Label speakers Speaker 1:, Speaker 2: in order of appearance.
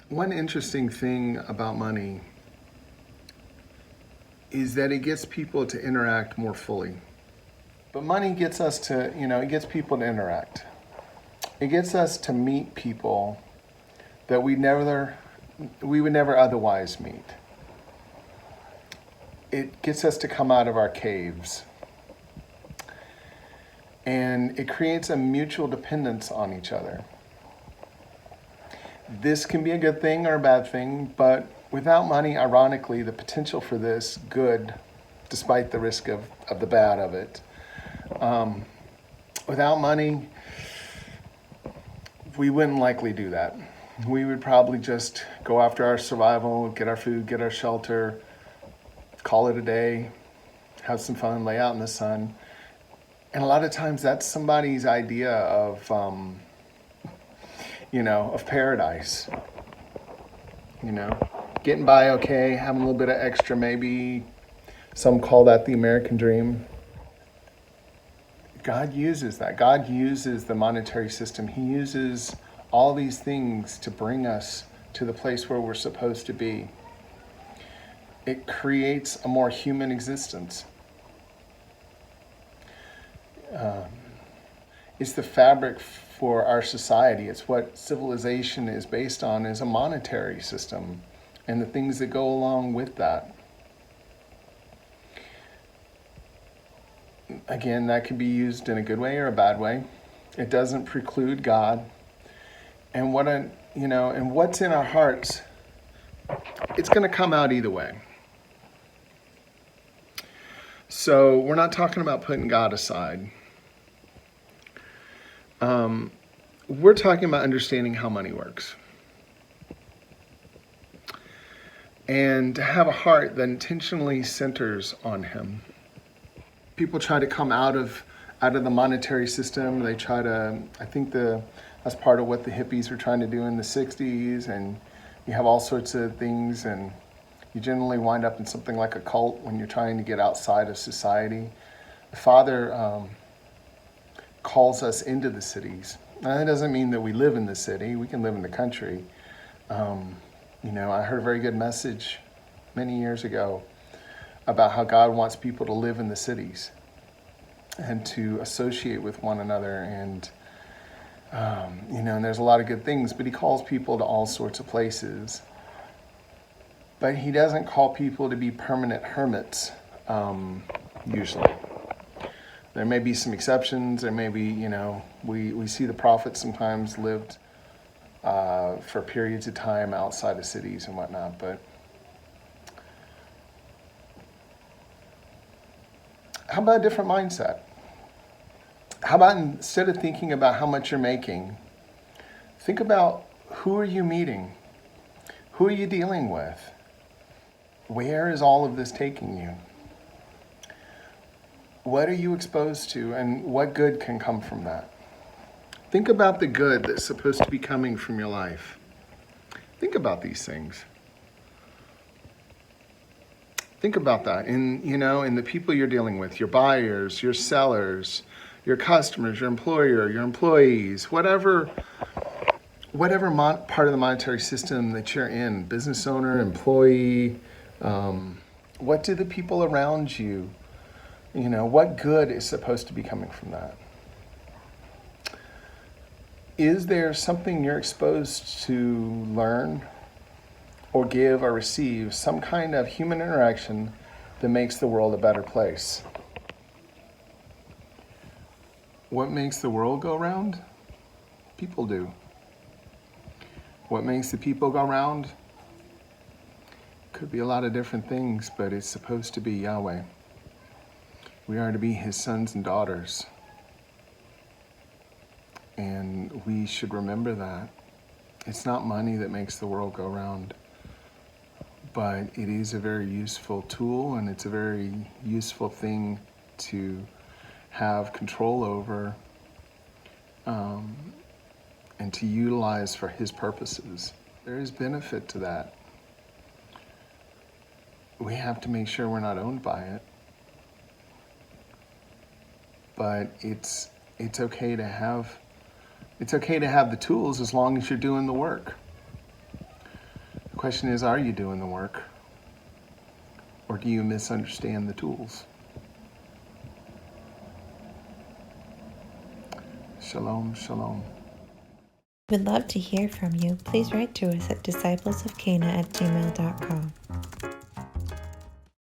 Speaker 1: One interesting thing about money is that it gets people to interact more fully. But money gets us to, it gets people to interact. It gets us to meet people that we would never otherwise meet. It gets us to come out of our caves. And it creates a mutual dependence on each other. This can be a good thing or a bad thing, but without money, ironically, the potential for this good, despite the risk of the bad of it, without money, we wouldn't likely do that. We would probably just go after our survival, get our food, get our shelter, call it a day, have some fun, lay out in the sun. And a lot of times that's somebody's idea of, of paradise. Getting by okay, having a little bit of extra maybe. Some call that the American dream. God uses that. God uses the monetary system. He uses all these things to bring us to the place where we're supposed to be. It creates a more human existence. It's the fabric for our society. It's what civilization is based on, is a monetary system and the things that go along with that. Again, that can be used in a good way or a bad way. It doesn't preclude God. And what's in our hearts, it's going to come out either way. So we're not talking about putting God aside. We're talking about understanding how money works. And to have a heart that intentionally centers on Him. People try to come out of the monetary system. They try to, I think that's part of what the hippies were trying to do in the 60s, and you have all sorts of things, and you generally wind up in something like a cult when you're trying to get outside of society. The Father calls us into the cities. Now, that doesn't mean that we live in the city. We can live in the country. I heard a very good message many years ago about how God wants people to live in the cities and to associate with one another. And, and there's a lot of good things, but He calls people to all sorts of places. But He doesn't call people to be permanent hermits, usually. There may be some exceptions. There may be, we see the prophets sometimes lived for periods of time outside of cities and whatnot. But how about a different mindset? How about instead of thinking about how much you're making, think about who are you meeting? Who are you dealing with? Where is all of this taking you? What are you exposed to, and what good can come from that? Think about the good that's supposed to be coming from your life. Think about these things. Think about that in the people you're dealing with, your buyers, your sellers, your customers, your employer, your employees, whatever part of the monetary system that you're in, business owner, employee, what do the people around you, what good is supposed to be coming from that? Is there something you're exposed to learn or give or receive, some kind of human interaction that makes the world a better place? What makes the world go round? People do. What makes the people go round? Could be a lot of different things, but it's supposed to be Yahweh. We are to be His sons and daughters. And we should remember that. It's not money that makes the world go round, but it is a very useful tool, and it's a very useful thing to have control over and to utilize for His purposes. There is benefit to that. We have to make sure we're not owned by it. But it's okay to have the tools as long as you're doing the work. The question is, are you doing the work? Or do you misunderstand the tools? Shalom, shalom.
Speaker 2: We'd love to hear from you. Please write to us at disciplesofcana@gmail.com.